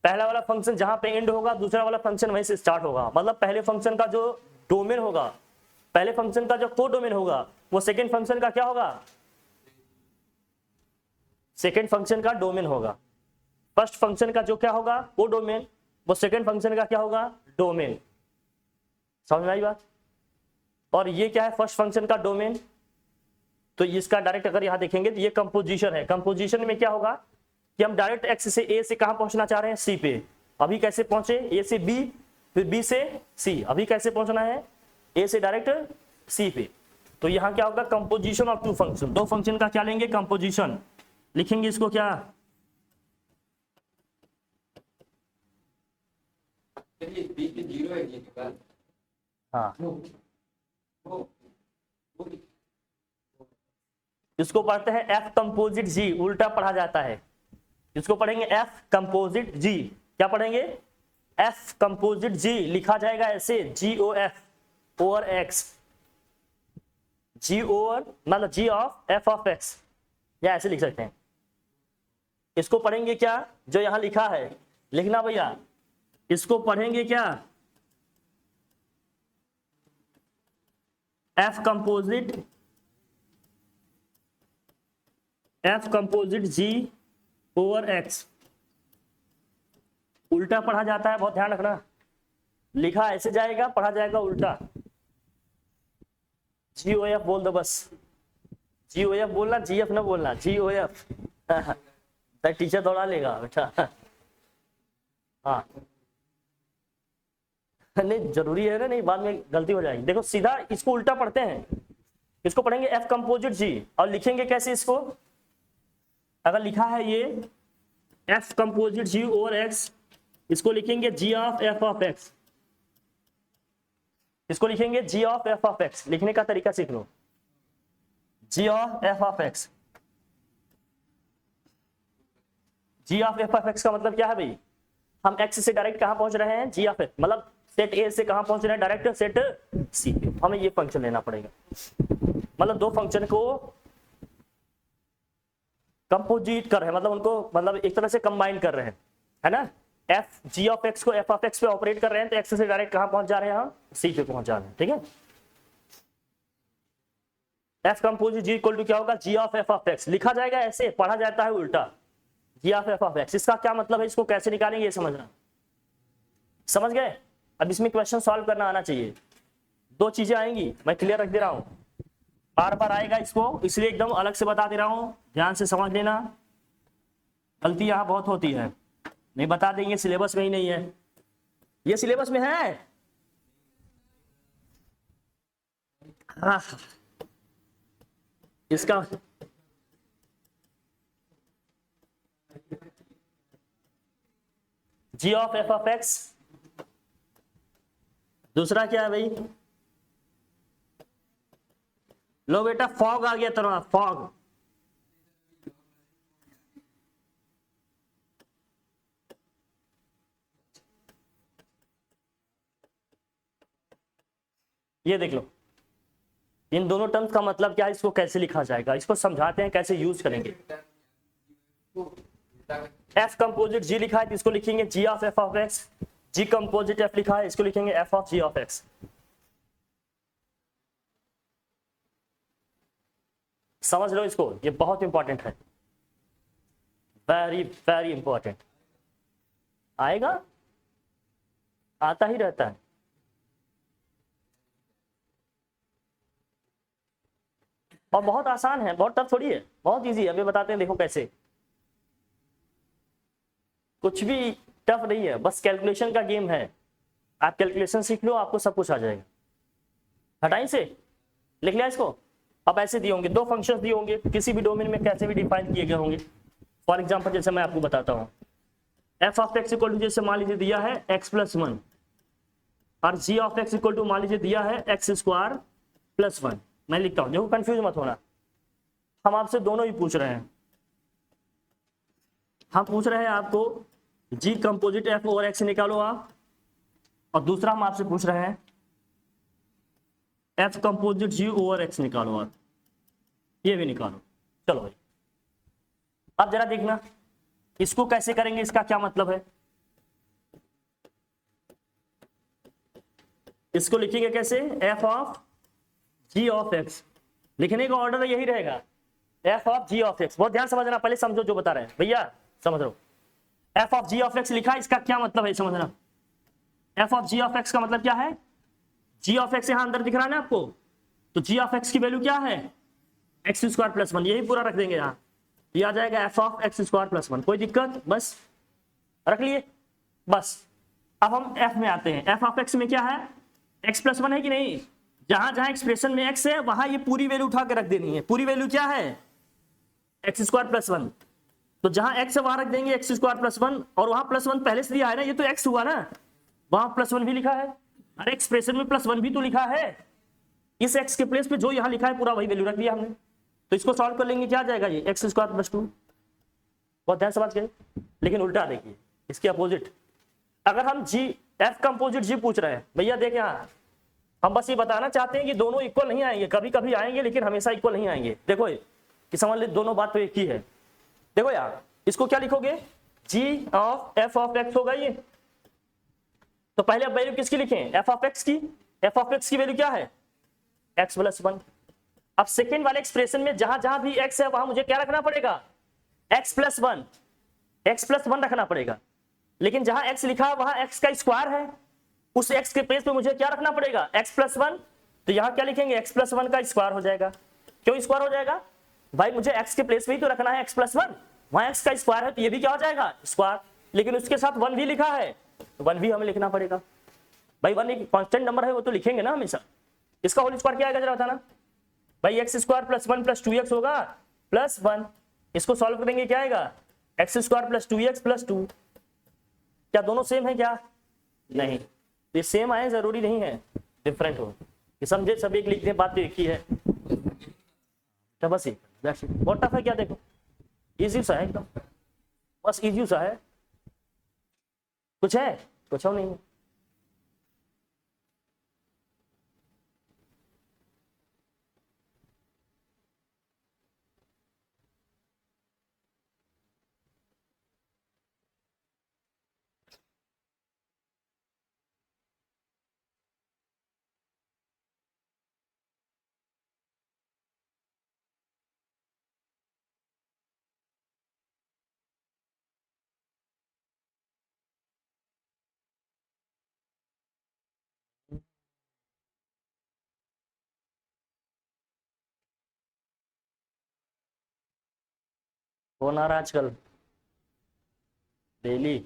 पहला वाला फंक्शन जहां पे एंड होगा दूसरा वाला फंक्शन वहीं से स्टार्ट होगा, मतलब पहले फंक्शन का जो डोमेन होगा, पहले फंक्शन का जो को डोमेन होगा वो सेकंड फंक्शन का क्या होगा, सेकंड फंक्शन का डोमेन होगा। फर्स्ट फंक्शन का जो क्या होगा को डोमेन, वो सेकंड फंक्शन का क्या होगा डोमेन। समझ में आई बात। और ये क्या है फर्स्ट फंक्शन का डोमेन, तो इसका डायरेक्ट अगर यहां देखेंगे तो ये कंपोजिशन है। कंपोजिशन में क्या होगा कि हम डायरेक्ट एक्स से ए से कहां पहुंचना चाह रहे हैं सी पे। अभी कैसे पहुंचे ए से बी, फिर बी से सी, अभी कैसे पहुंचना है ए से डायरेक्ट सी पे। तो यहां क्या होगा कंपोजिशन ऑफ टू फंक्शन, दो फंक्शन का क्या लेंगे कंपोजिशन, लिखेंगे इसको क्या हाँ इसको पढ़ते हैं एफ कंपोजिट जी, उल्टा पढ़ा जाता है, इसको पढ़ेंगे एफ कंपोजिट जी। क्या पढ़ेंगे एफ कंपोजिट जी, लिखा जाएगा ऐसे जी ओ एफ ओवर एक्स, जी ओवर मतलब जी ऑफ एफ ऑफ एक्स, या ऐसे लिख सकते हैं। इसको पढ़ेंगे क्या, जो यहां लिखा है लिखना भैया, इसको पढ़ेंगे क्या, F composite G over x. उल्टा पढ़ा जाता है, बहुत ध्यान रखना, लिखा ऐसे जाएगा, पढ़ा जाएगा उल्टा। जी ओ एफ बोल दो बस, जी ओ एफ बोलना, जी एफ ना बोलना, जी ओ एफ। टीचर दौड़ा लेगा बेटा। हाँ नहीं जरूरी है ना, नहीं बाद में गलती हो जाएगी। देखो सीधा इसको उल्टा पढ़ते हैं, इसको पढ़ेंगे एफ कंपोजिट जी, और लिखेंगे कैसे इसको, अगर लिखा है ये F composite G over X, इसको लिखेंगे G of F of X, इसको लिखेंगे G of F of x. लिखने का तरीका सीख लो, G of F of X. G of F of X का मतलब क्या है भाई, हम एक्स से डायरेक्ट कहां पहुंच रहे हैं, जी ऑफ एक्स, मतलब सेट ए से कहां पहुंच रहे हैं, डायरेक्ट सेट सी पे। हमें ये फंक्शन लेना पड़ेगा, मतलब दो फंक्शन को कंपोजिट कर रहे हैं, मतलब उनको मतलब एक तरह से कंबाइन कर रहे हैं, है ना। एफ जी ऑफ एक्स को एफ ऑफ एक्स पे ऑपरेट कर रहे हैं, तो एक्स से डायरेक्ट कहां पहुंच जा रहे हैं, हम सी पे पहुंच जा रहे हैं, ठीक है। F composite g equal to क्या होगा, g of F of x. लिखा जाएगा ऐसे, पढ़ा जाता है उल्टा, g of F of x. इसका क्या मतलब है, इसको कैसे निकालेंगे ये समझना, समझ गए। अब इसमें क्वेश्चन सॉल्व करना आना चाहिए। दो चीजें आएंगी, मैं क्लियर रख दे रहा हूं, बार बार आएगा इसको, इसलिए एकदम अलग से बता दे रहा हूं, ध्यान से समझ लेना। गलती यहां बहुत होती है, नहीं बता देंगे, सिलेबस में ही नहीं है, ये सिलेबस में है। हाँ इसका जी ऑफ एफ ऑफ एक्स, दूसरा क्या है भाई, लो बेटा फॉग आ गया तरह, फॉग। ये देख लो, इन दोनों टर्म्स का मतलब क्या है, इसको कैसे लिखा जाएगा, इसको समझाते हैं कैसे यूज करेंगे। एफ कंपोजिट जी लिखा है तो इसको लिखेंगे G of F of X, G composite F लिखा है इसको लिखेंगे F of ji of X. समझ लो इसको, ये बहुत इंपॉर्टेंट है, वेरी वेरी इंपॉर्टेंट। आएगा, आता ही रहता है। और बहुत आसान है, बहुत टफ थोड़ी है, बहुत इजी है। अभी बताते हैं, देखो कैसे, कुछ भी टफ नहीं है, बस कैलकुलेशन का गेम है। आप कैलकुलेशन सीख लो, आपको सब कुछ आ जाएगा। हटाई से लिख लिया इसको। अब ऐसे दिए होंगे, दो फंक्शंस दिए होंगे, किसी भी डोमेन में कैसे भी डिफाइन किए गए होंगे। फॉर एग्जांपल जैसे मैं आपको बताता हूँ, f of x equal to जैसे मान लीजिए दिया है एक्स प्लस 1, और g of x equal to मान लीजिए दिया है एक्स स्क्वायर प्लस 1। मैं लिखता हूँ, देखो कंफ्यूज मत होना, हम आपसे दोनों ही पूछ रहे हैं। हम पूछ रहे हैं आपको जी कंपोजिट एफ ओवर एक्स निकालो आप, और दूसरा हम आपसे पूछ रहे हैं F composite G over x निकालो आप, ये भी निकालो। चलो भाई अब जरा देखना इसको कैसे करेंगे, इसका क्या मतलब है। इसको लिखेंगे कैसे, f of ji of x. लिखने का ऑर्डर यही रहेगा, f of ji of x. बहुत ध्यान समझना, पहले समझो जो बता रहे हैं भैया, समझ लो। F of ji of x लिखा, इसका क्या मतलब है समझना। F of ji of X का मतलब क्या है, जी ऑफ एक्स यहां अंदर दिख रहा है ना आपको, तो जी ऑफ एक्स की वैल्यू क्या है, एक्स स्क्वायर प्लस 1। यही पूरा रख देंगे यहाँ, ये आ जाएगा F of x square plus 1। कोई दिक्कत, बस रख लिए बस। अब हम एफ में आते हैं, एफ ऑफ एक्स में क्या है, एक्स प्लस 1 है कि नहीं। जहां जहां एक्सप्रेशन में एक्स है वहां ये पूरी वैल्यू उठा के रख देनी है। पूरी वैल्यू क्या है, एक्स स्क्वायर प्लस 1। तो जहां एक्स है वहां रख देंगे एक्स स्क्वायर प्लस 1, और वहां प्लस 1 पहले से दिया है ना, ये तो एक्स हुआ ना, वहां प्लस 1 भी लिखा है। अरे एक्सप्रेशन में प्लस 1 भी तो लिखा है, इस एक्स के प्लेस पे जो यहां लिखा है पूरा वही वैल्यू रख दिया हमने। तो इसको सॉल्व कर लेंगे, क्या आ जाएगा, ये एक्स स्क्वायर प्लस 2। बहुत ध्यान समझ गए, लेकिन उल्टा देखिए, इसके अपोजिट। अगर हम जी एफ कंपोजिट जी पूछ रहे हैं भैया, देख यहाँ हम बस ये बताना चाहते हैं कि दोनों इक्वल नहीं आएंगे, कभी कभी आएंगे लेकिन हमेशा इक्वल नहीं आएंगे। देखो कि समझ ले दोनों बात तो एक ही है। देखो यार इसको क्या लिखोगे, g of f of x होगा ये। तो पहले अब वैल्यू किसकी लिखें, f ऑफ x की। f ऑफ x की वैल्यू क्या है, x प्लस 1। अब सेकेंड वाले एक्सप्रेशन में जहां जहां भी x है वहां मुझे क्या रखना पड़ेगा, x प्लस 1, x प्लस 1 रखना पड़ेगा। लेकिन जहां x लिखा है वहां x का स्क्वायर है, उस x के पेज पे मुझे क्या रखना पड़ेगा, x प्लस 1। तो यहां क्या लिखेंगे, x प्लस 1 का स्क्वायर हो जाएगा। क्यों स्क्वायर हो जाएगा, भाई मुझे x के प्लेस पे ही तो रखना है x प्लस 1, वहां x का स्क्वायर है तो ये भी क्या हो जाएगा स्क्वायर। लेकिन उसके साथ 1 भी लिखा है तो 1 भी हमें लिखना पड़ेगा। भाई 1 एक कांस्टेंट नंबर है वो तो लिखेंगे ना हमेशा। इसका होल स्क्वायर क्या आएगा जरा बताना भाई, x square plus 1 plus 2x होगा प्लस 1। इसको सॉल्व करेंगे क्या आएगा, x square plus 2x plus 2। क्या दोनों सेम है क्या, नहीं। ये सेम आए जरूरी नहीं है डिफरेंट हो, ये समझे सब एक लिख दें, बात तो एक ही है। तो बस बहुत टफ है क्या, देखो इजी सा है एकदम, बस इजी सा है। कुछ है, कुछ और नहीं है। कौन आ रहा है आजकल डेली,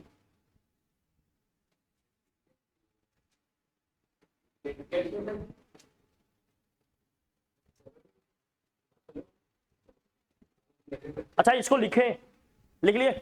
अच्छा इसको लिखे, लिख लिए।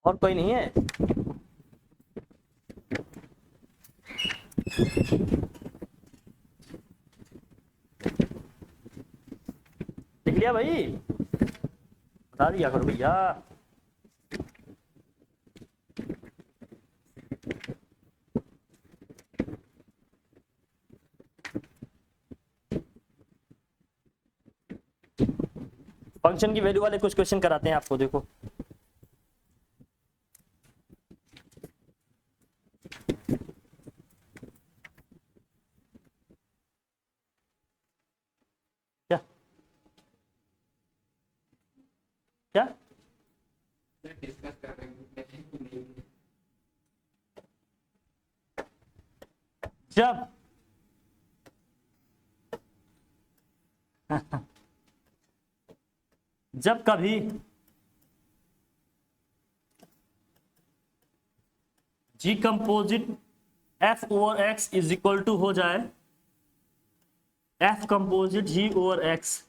और कोई नहीं है, लिख लिया भाई, बता दिया करो भैया। फंक्शन की वैल्यू वाले कुछ क्वेश्चन कराते हैं आपको, देखो क्या क्या जब जब कभी G composite F over X is equal to हो जाए F composite G over X,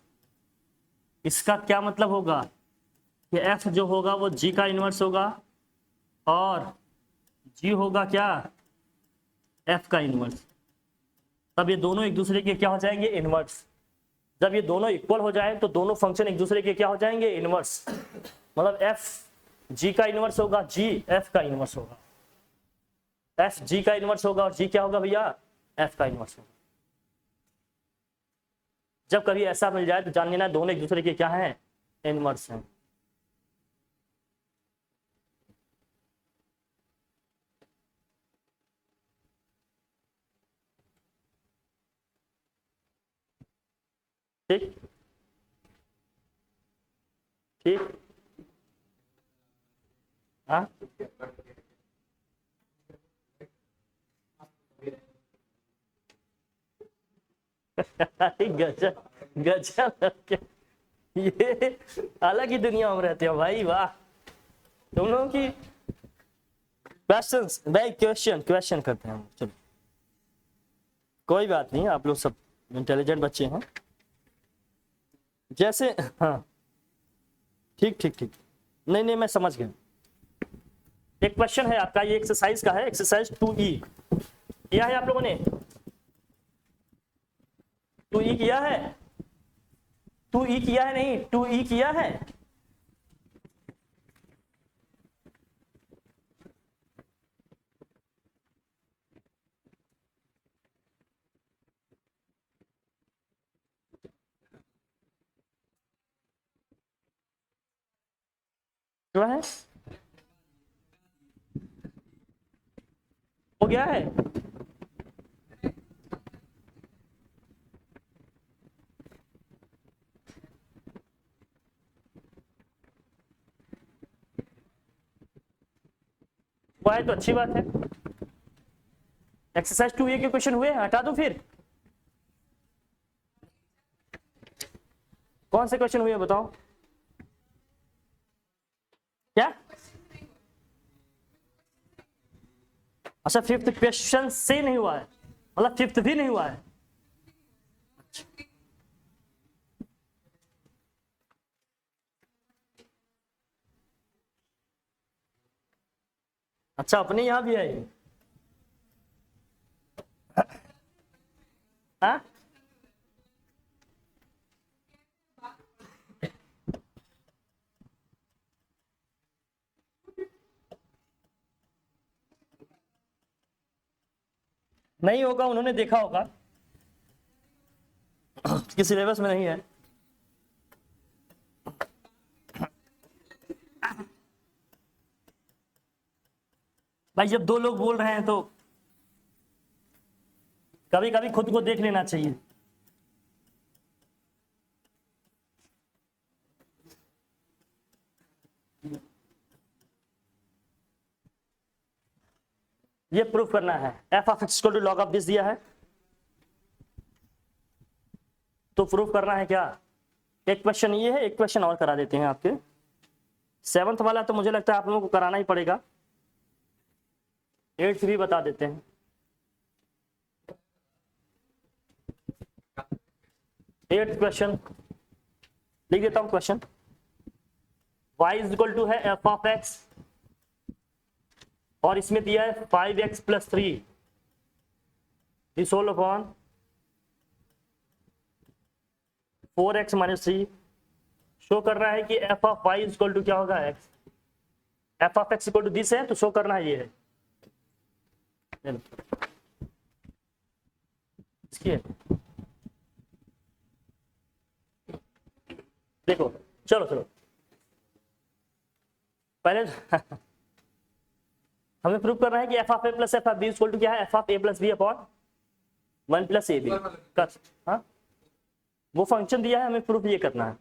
इसका क्या मतलब होगा कि एफ जो होगा वो जी का इनवर्स होगा और जी होगा क्या एफ का इनवर्स। तब ये दोनों एक दूसरे के क्या हो जाएंगे, इनवर्स। जब ये दोनों इक्वल हो जाए तो दोनों फंक्शन एक दूसरे के क्या हो जाएंगे, इनवर्स। मतलब एफ जी का इनवर्स होगा, जी एफ का इनवर्स होगा, एफ जी का इनवर्स होगा और जी क्या होगा भैया, एफ का इनवर्स होगा। जब कभी ऐसा मिल जाए तो जान लेना दोनों एक दूसरे के क्या हैं, इनवर्स हैं। ठीक ठीक, हाँ गजब गजब, ये अलग ही दुनिया में रहते हो भाई, वाह। तुम लोगों की क्वेश्चंस भाई, क्वेश्चन करते हैं हम। चलो कोई बात नहीं, आप लोग सब इंटेलिजेंट बच्चे हैं। जैसे हाँ, ठीक ठीक ठीक, नहीं नहीं मैं समझ गया। एक क्वेश्चन है आपका, ये एक्सरसाइज का है, एक्सरसाइज 2E किया है आप लोगों ने? 2E किया है? 2E किया है? नहीं 2E किया है? क्या है? हो गया है? हुआ है तो अच्छी बात है। एक्सरसाइज 2A के क्वेश्चन हुए, हटा दो फिर। कौन से क्वेश्चन हुए बताओ? क्या? अच्छा, फिफ्थ क्वेश्चन से नहीं हुआ है, मतलब फिफ्थ भी नहीं हुआ है। अच्छा, अपने यहां भी है ये? हाँ? नहीं होगा, उन्होंने देखा होगा कि सिलेबस में नहीं है। भाई जब दो लोग बोल रहे हैं तो कभी कभी खुद को देख लेना चाहिए। ये प्रूफ करना है, F of x to log of this दिया है, तो प्रूफ करना है क्या? एक क्वेश्चन ये है, एक क्वेश्चन और करा देते हैं आपके। 7th वाला तो मुझे लगता है आप लोगों को कराना ही पड़ेगा, 8th भी बता देते हैं। 8th क्वेश्चन लिख देता हूं question. y is equal to है एफ ऑफ एक्स, और इसमें दिया है 5x plus 3 this whole upon 4x minus 3। Show करना है कि f of y is equal to क्या होगा, x। F of x equal to this है, तो शो करना है ये है इसकी है। देखो चलो चलो पहले हमें प्रूव करना है कि f of a plus f of b equal to क्या है, F of a plus b upon 1 plus A b. हाँ, वो फंक्शन दिया है, हमें प्रूफ ये करना है।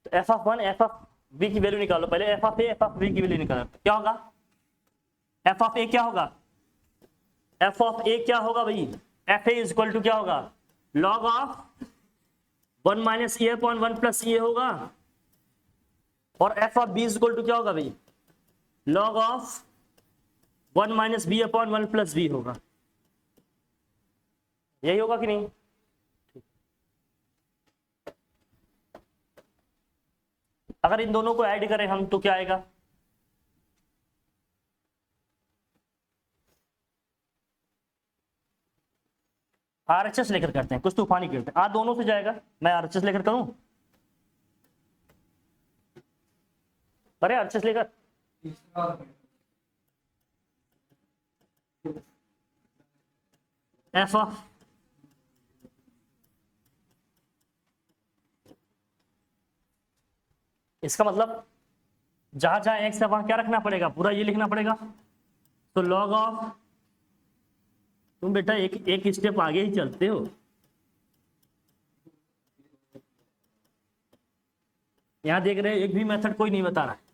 तो f of 1 f of b की वैल्यू निकालो पहले, f of a f of b की वैल्यू निकालो, क्या होगा? एफ ऑफ ए क्या होगा? एफ ऑफ ए क्या होगा भाई? F A is equal to क्या होगा, log of 1 minus A upon 1 plus A होगा, और F of B is equal to क्या होगा भाई, log of 1 minus B upon 1 plus B होगा। यही होगा कि नहीं? अगर इन दोनों को ऐड करें हम तो क्या आएगा, आरएचएस लेकर करते हैं, कुछ तूफानी करते हैं। दोनों से जाएगा, मैं आरएचएस लेकर करूं? अरे आरएचएस लेकर एफ ऑफ इसका मतलब जहां जहां एक्स है वहां क्या रखना पड़ेगा, पूरा ये लिखना पड़ेगा। तो लॉग ऑफ, तुम बेटा एक स्टेप आगे ही चलते हो। यहां देख रहे हैं एक भी मेथड कोई नहीं बता रहा है।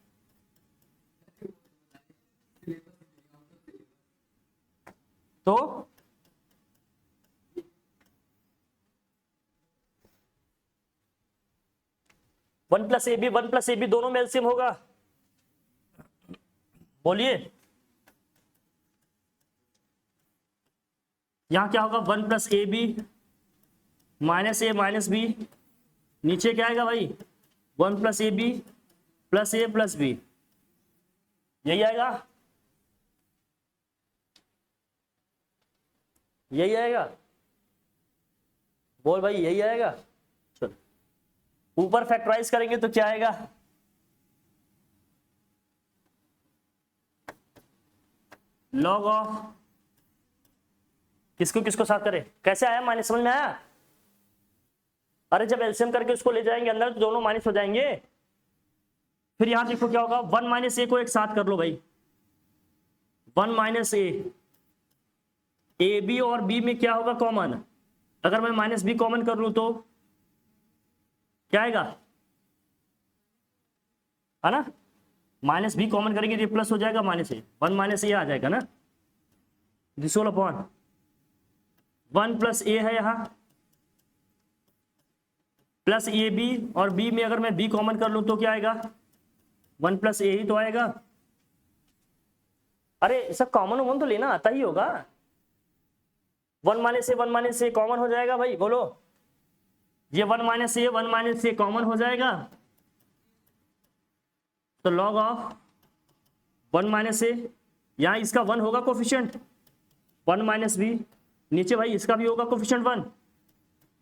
तो वन प्लस ए बी दोनों में एलसीएम होगा, बोलिए। यहां क्या होगा, one plus A b minus a minus b, नीचे क्या आएगा भाई, one plus A b plus a plus b, यही आएगा, यही आएगा, बोल भाई यही आएगा। चलो ऊपर फैक्टराइज करेंगे तो क्या आएगा, लॉग ऑफ किसको किसको साथ करें, कैसे आया माइनस, समझ में आया। अरे जब एलसीएम करके उसको ले जाएंगे अंदर तो दोनों माइनस हो जाएंगे। फिर यहां देखो क्या होगा, वन माइनस ए को एक साथ कर लो भाई, वन माइनस ए बी और बी में क्या होगा कॉमन, अगर मैं माइनस बी कॉमन कर लूं तो क्या आएगा, है ना, माइनस बी कॉमन करेंगे तो प्लस हो जाएगा minus A, one minus A आ जाएगा ना, this whole upon one plus A है यहां प्लस ए बी, और बी में अगर मैं बी कॉमन कर लूं तो क्या आएगा, वन प्लस ए ही तो आएगा। अरे सब कॉमन वॉमन तो लेना आता ही होगा, वन माइनस ए कॉमन हो जाएगा भाई, बोलो, ये वन माइनस ए कॉमन हो जाएगा, तो लॉग ऑफ वन माइनस ए, यहां इसका वन होगा कोफिशिएंट, वन माइनस बी, नीचे भाई इसका भी होगा कोफिशिएंट वन,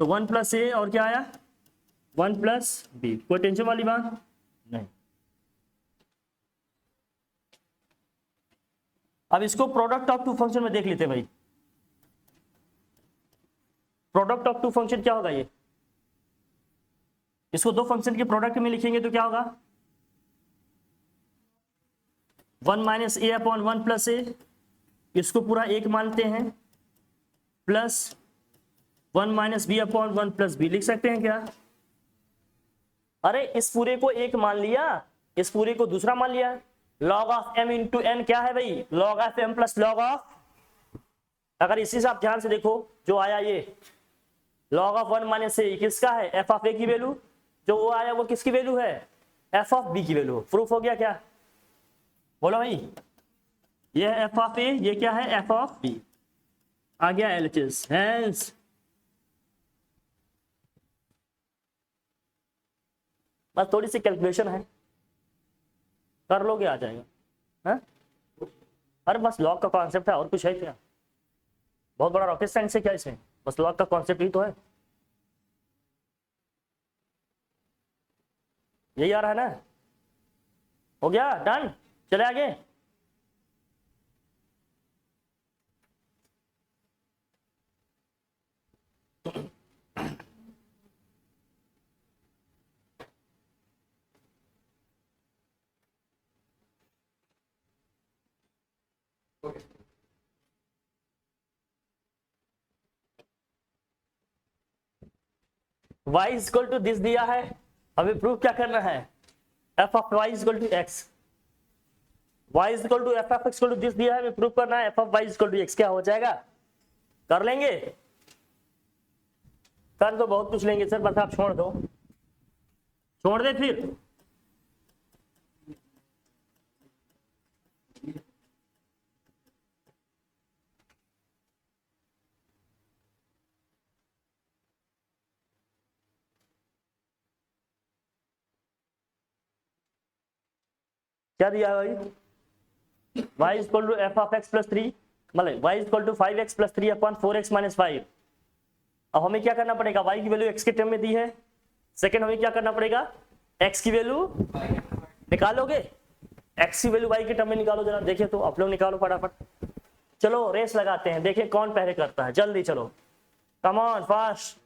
तो वन प्लस ए और क्या आया, वन प्लस बी, कोई टेंशन वाली बात नहीं। अब इसको प्रोडक्ट ऑफ टू फंक्शन में देख लेते हैं भाई, प्रोडक्ट ऑफ टू फंक्शन क्या होगा, ये इसको दो फंक्शन के प्रोडक्ट में लिखेंगे तो क्या होगा, one minus A upon one plus a, इसको पूरा एक मानते हैं, plus one minus B upon one plus b, लिख सकते हैं क्या, अरे इस पूरे को एक मान लिया, इस पूरे को दूसरा मान लिया, log of m into n क्या है भाई, log of m plus log of, अगर इसी से आप ध्यान से देखो जो आया ये लॉग ऑफ वन माइनस ए किसका है, एफ ऑफ ए की वैल्यू, जो वो आया वो किसकी वैल्यू है, एफ ऑफ बी की वैल्यू, प्रूफ हो गया क्या, बोलो भाई, ये एफ ऑफ ए, ये क्या है एफ ऑफ बी, आ गया एलएचएस, हेंस बस थोड़ी सी कैलकुलेशन है, कर लोगे आ जाएगा, है? अरे बस लॉग का कॉन्सेप्ट है और कुछ है क्या, बहुत बड़ा रॉकेट साइंस है क्या इसमें, बस लॉग का कॉन्सेप्ट ही तो है, यही आ रहा है ना, हो गया डन, चले आगे। y is equal to this दिया है, हमें प्रूफ क्या करना है, f of y is equal to x, y is equal to f of x equal to this दिया है, हमें प्रूफ करना है f of y is equal to x, क्या हो जाएगा, कर लेंगे, कर तो बहुत कुछ लेंगे सर, बस आप छोड़ दो, छोड़ दे फिर, क्या दिया है भाई, y is equal to F of x plus 3, मतलब y is equal to 5x plus 3 upon 4x minus 5। अब हमें क्या करना पड़ेगा, y की वैल्यू x के टर्म में दी है, सेकंड हमें क्या करना पड़ेगा, x की वैल्यू निकालोगे, x की वैल्यू y के टर्म में निकालो, जरा देखिए तो आप लोग निकालो फटाफट, चलो रेस लगाते हैं, देखिए कौन पहले करता है, जल्दी चलो, कम ऑन फास्ट।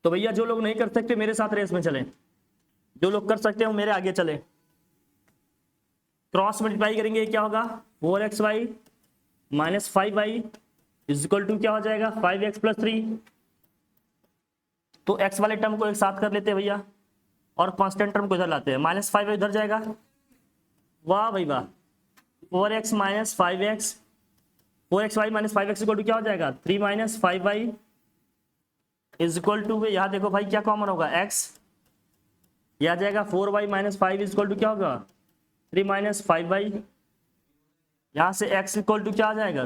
तो भैया जो लोग नहीं कर सकते मेरे साथ रेस में चलें, जो लोग कर सकते हो मेरे आगे चले, क्रॉस मल्टीप्लाई करेंगे क्या होगा, 4xy minus 5y is equal to क्या हो जाएगा, 5x प्लस 3, तो x वाले टर्म को एक साथ कर लेते हैं भैया, और कांस्टेंट टर्म को इधर लाते हैं, माइनस 5y इधर जाएगा, वाह भाई वाह, 4x minus 5x, 4xy minus 5x equal to क्या हो जाएगा, 3 minus 5y is equal to, यहाँ देखो भाई क्या कॉमन होगा, x, यह आ जाएगा 4y minus 5 is equal to क्या होगा 3 माइनस 5y, यहाँ से x इक्वल टू क्या आ जाएगा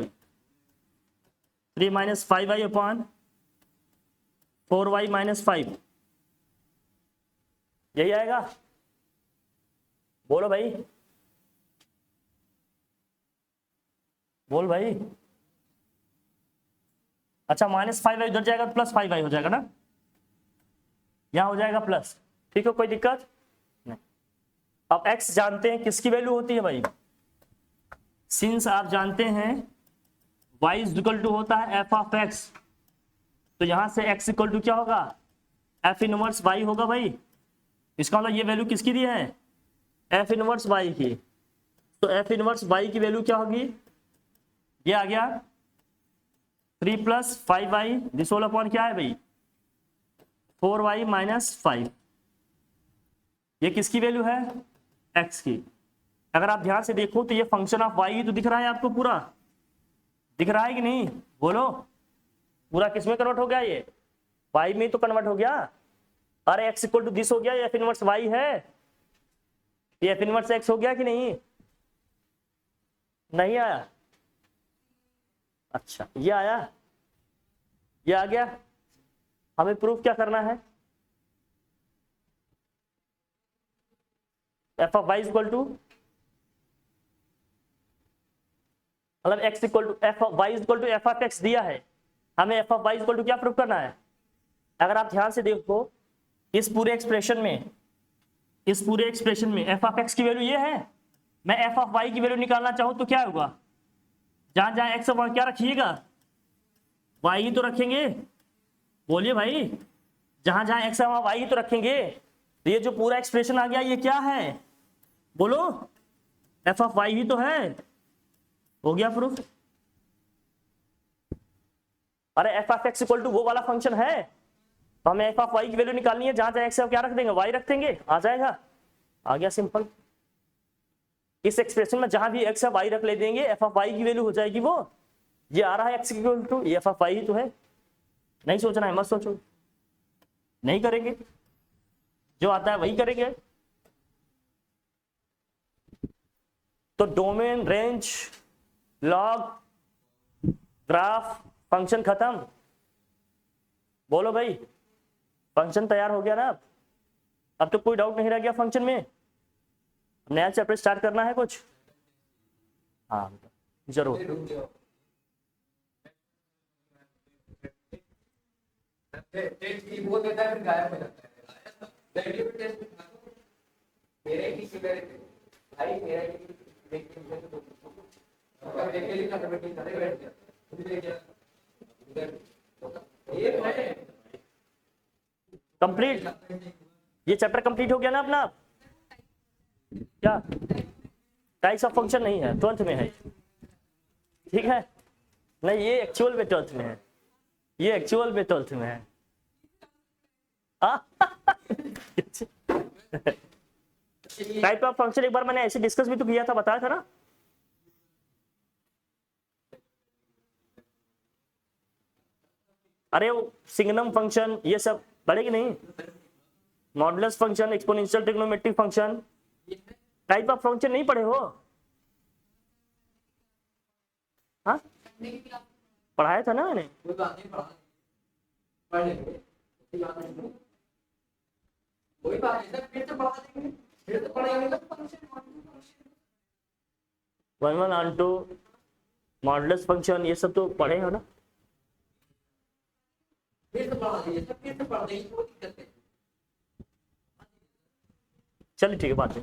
3 minus 5y upon 4y minus 5, यही आएगा। बोलो भाई, बोल भाई। अच्छा माइनस 5y उधर जाएगा तो प्लस 5y हो जाएगा ना, यहां हो जाएगा प्लस, ठीक है, कोई दिक्कत नहीं। अब x जानते हैं किसकी वैल्यू होती है भाई, सिंस आप जानते हैं y इज इक्वल टू होता है f ऑफ x, तो यहां से x इक्वल टू क्या होगा f इनवर्स y होगा भाई। इसका मतलब ये वैल्यू किसकी दी है, f इनवर्स y की, तो f इनवर्स y की वैल्यू क्या होगी, ये आ गया 3 plus 5y this whole upon क्या है भाई 4y माइनस 5, ये किसकी वैल्यू है x की। अगर आप ध्यान से देखो तो ये फंक्शन ऑफ y ही तो दिख रहा है आपको, पूरा दिख रहा है कि नहीं, बोलो पूरा किस में कन्वर्ट हो गया, ये y में तो कन्वर्ट हो गया। अरे x इक्वल टू दिस हो गया, ये f इनवर्स y है, ये f इनवर्स x हो गया कि नहीं, नहीं आया, अच्छा ये आया, ये आ गया। हमें प्रूफ क्या करना है, F of Y equal to, मतलब X equal to F of Y equal to F of X दिया है, हमें F of Y equal to क्या प्रूफ करना है। अगर आप ध्यान से देखो इस पूरे एक्सप्रेशन में, इस पूरे एक्सप्रेशन में एफ ऑफ एक्स की वैल्यू ये है, मैं एफ ऑफ वाई की वैल्यू निकालना चाहूं तो क्या होगा, जहां जहां एक्स वहां क्या रखिएगा, वाई ही तो रखेंगे, बोलिए भाई, जहां जहां एक्स है वहां वाई ही तो रखेंगे। तो ये जो पूरा एक्सप्रेशन आ गया ये क्या है, बोलो एफ ऑफ वाई ही तो है, हो गया प्रूफ। अरे f of x equal to वो वाला फंक्शन है, तो हमें एफ ऑफ वाई की वैल्यू निकालनी है, जहां जहां एक्स है क्या रख देंगे, वाई रख देंगे, आ जाएगा, आ गया सिंपल। इस एक्सप्रेशन में जहां भी एक्स है वाई रख ले देंगे, एफ ऑफ वाई की वैल्यू हो जाएगी वो, ये आ रहा है एक्स इक्वल टू, ये एफ ऑफ वाई ही तो है। नहीं सोचना है, मत सोचो, नहीं करेंगे, जो आता है वही करेंगे। तो domain, range, log, graph, function खत्म, बोलो भाई, फंक्शन तैयार हो गया ना। अब तो कोई डाउट नहीं रह गया फंक्शन में। नया चैप्टर स्टार्ट करना है कुछ, हाँ जरूर। कंप्लीट, ये चैप्टर कंप्लीट हो गया ना अपना। क्या टाइप्स ऑफ फंक्शन नहीं है, 12th में है, ठीक है, नहीं ये एक्चुअल में 12th में है, ये एक्चुअल में 12th में है। टाइप ऑफ फंक्शन एक बार मैंने ऐसे डिस्कस भी तो किया था, बताया था ना। अरे वो सिग्नम फंक्शन ये सब पढ़े कि नहीं, modulus function, exponential trigonometric function, type of function नहीं पढ़े हो, हाँ पढ़ाया था ना मैंने। One one onto, modulus function ये सब तो पढ़े हो ना। चलिए ठीक है, बात है।